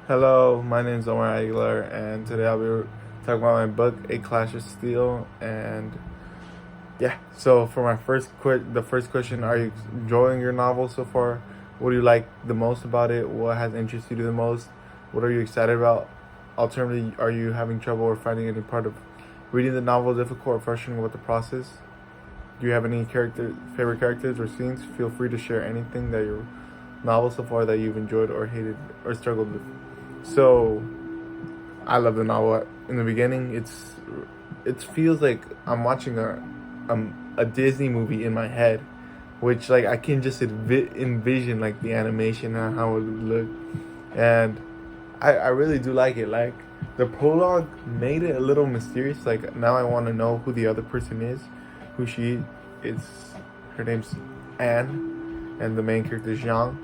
Hello, my name is Omar Aguilar, and today I'll be talking about my book, A Clash of Steel. And yeah, so for my the first question: Are you enjoying your novel so far? What do you like the most about it? What has interested you the most? What are you excited about? Alternatively, are you having trouble or finding any part of reading the novel difficult or frustrating with the process? Do you have any favorite characters or scenes? Feel free to share anything that your novel so far that you've enjoyed or hated or struggled with. So I love the novel. In the beginning, it feels like I'm watching a Disney movie in my head, which like I can just envision like the animation and how it would look, and I really do like it. Like the prologue made it a little mysterious. Like now I want to know who the other person is, who she is. Her name's Anne, and the main character is Zhang.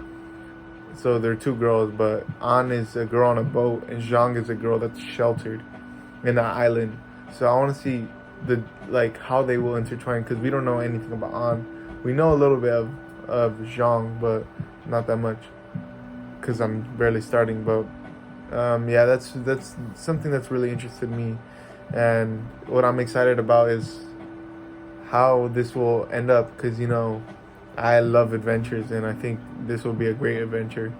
So they're two girls, but An is a girl on a boat, and Zhang is a girl that's sheltered in an island. So I want to see the like how they will intertwine because we don't know anything about An. We know a little bit of Zhang, but not that much because I'm barely starting. But yeah, that's something that's really interested me, and what I'm excited about is how this will end up because I love adventures, and I think this will be a great adventure.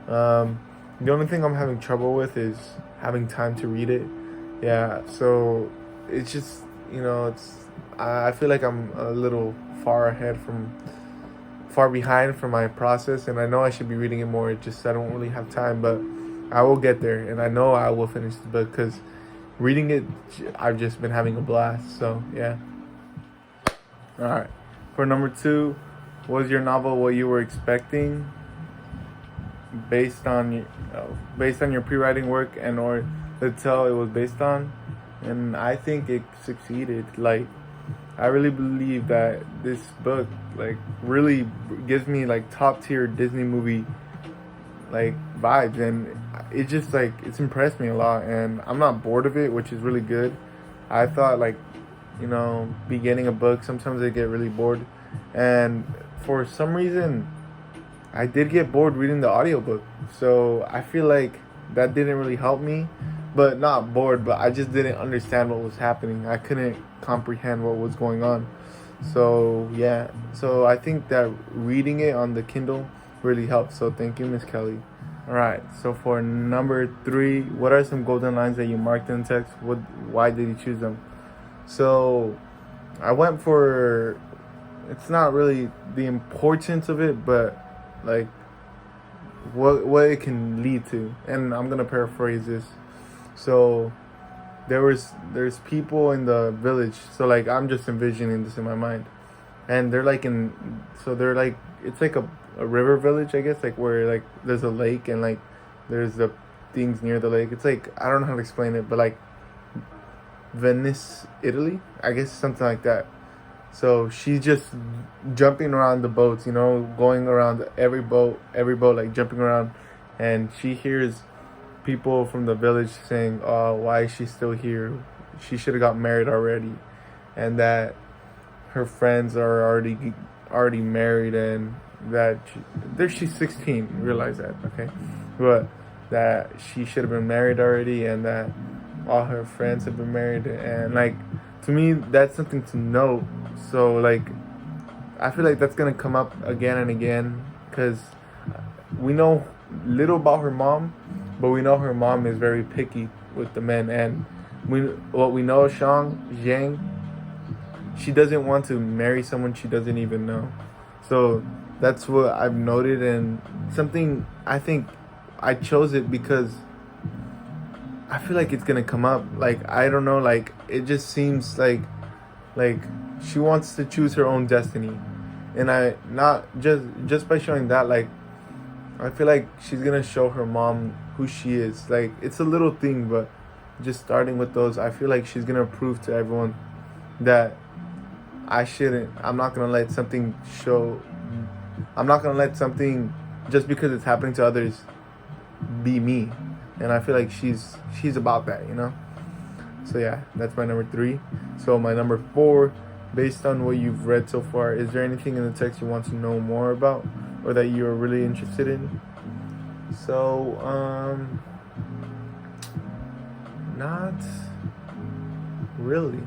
The only thing I'm having trouble with is having time to read it. Yeah, so it's just it's I feel like I'm a little far behind from my process, and I know I should be reading it more. It's just I don't really have time, but I will get there, and I know I will finish the book because reading it, I've just been having a blast. So yeah. All right. For number two, was your novel what you were expecting based on your pre-writing work and or the tale it was based on? And I think it succeeded. Like I really believe that this book like really gives me like top tier Disney movie like vibes, and it just like it's impressed me a lot, and I'm not bored of it, which is really good. I thought like beginning a book sometimes I get really bored, and for some reason I did get bored reading the audiobook. So I feel like that didn't really help me, but not bored, but I just didn't understand what was happening. I couldn't comprehend what was going on. So yeah, so I think that reading it on the Kindle really helped. So thank you, Miss Kelly. All right. So for number three, what are some golden lines that you marked in text? Why did you choose them? So I went for, it's not really the importance of it, but like what it can lead to. And I'm gonna paraphrase this. So there's people in the village. So like I'm just envisioning this in my mind, and they're like it's like a river village, I guess, like where like there's a lake and like there's the things near the lake. It's like I don't know how to explain it, but like Venice, Italy, I guess something like that. So she's just jumping around the boats, going around every boat, like jumping around, and she hears people from the village saying, "Oh, why is she still here? She should have got married already," and that her friends are already married, and that she's 16. Realize that, okay? But that she should have been married already, and that all her friends have been married, and like to me that's something to note. So like I feel like that's gonna come up again and again because we know little about her mom, but we know her mom is very picky with the men, and what we know, Zhang, she doesn't want to marry someone she doesn't even know. So that's what I've noted, and something I think I chose it because I feel like it's gonna come up. Like I don't know, like it just seems like she wants to choose her own destiny, and I not just by showing that, like I feel like she's gonna show her mom who she is. Like it's a little thing, but just starting with those, I feel like she's gonna prove to everyone that I shouldn't. I'm not gonna let something just because it's happening to others be me, and I feel like she's about that. So yeah, that's my number three. So my number four, based on what you've read so far, is there anything in the text you want to know more about, or that you're really interested in? So Not really.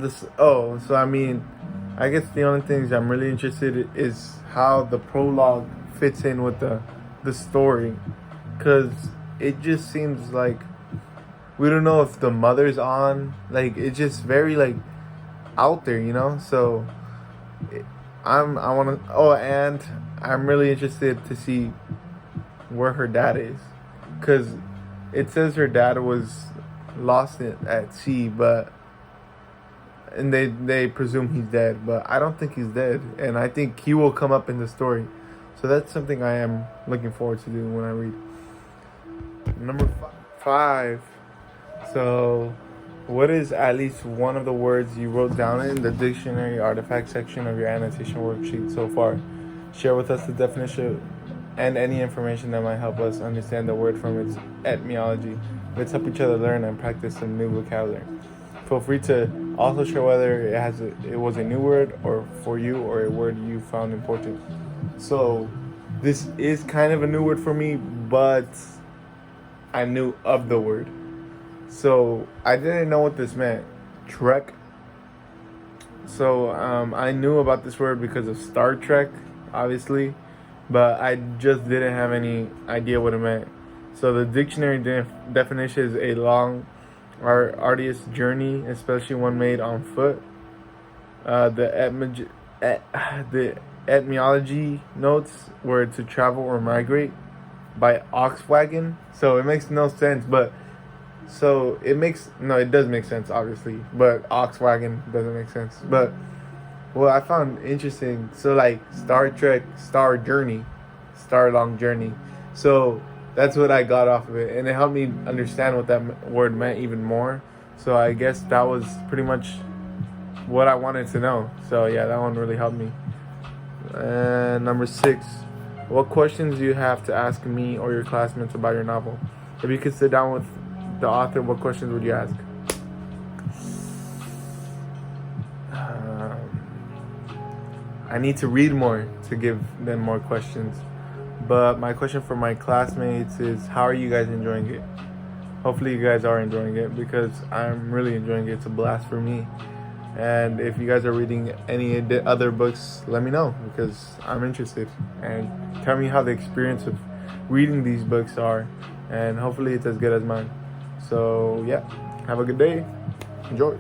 So I mean, I guess the only things I'm really interested in is how the prologue fits in with the story, because it just seems like we don't know if the mother's on. Like, it's just very like out there, you know. So I want to. Oh, and I'm really interested to see where her dad is, because it says her dad was lost at sea, but and they presume he's dead, but I don't think he's dead, and I think he will come up in the story. So that's something I am looking forward to doing when I read. Number 5. So, what is at least one of the words you wrote down in the dictionary artifact section of your annotation worksheet so far? Share with us the definition and any information that might help us understand the word from its etymology. Let's help each other learn and practice some new vocabulary. Feel free to also share whether it was a new word or for you, or a word you found important. So this is kind of a new word for me, but I knew of the word. So I didn't know what this meant. Trek. So I knew about this word because of Star Trek, obviously, but I just didn't have any idea what it meant. So the dictionary definition is a long, arduous journey, especially one made on foot. The etymology notes were to travel or migrate by ox wagon. So it makes no sense, but it does make sense, obviously, but ox wagon doesn't make sense. But what I found interesting, so like Star Trek, star long journey. So that's what I got off of it, and it helped me understand what that word meant even more. So I guess that was pretty much what I wanted to know. So yeah, that one really helped me. And number 6, what questions do you have to ask me or your classmates about your novel? If you could sit down with the author, what questions would you ask? I need to read more to give them more questions. But my question for my classmates is, how are you guys enjoying it? Hopefully you guys are enjoying it, because I'm really enjoying it. It's a blast for me. And if you guys are reading any other books, let me know, because I'm interested. And tell me how the experience of reading these books are. And hopefully it's as good as mine. So yeah, have a good day. Enjoy.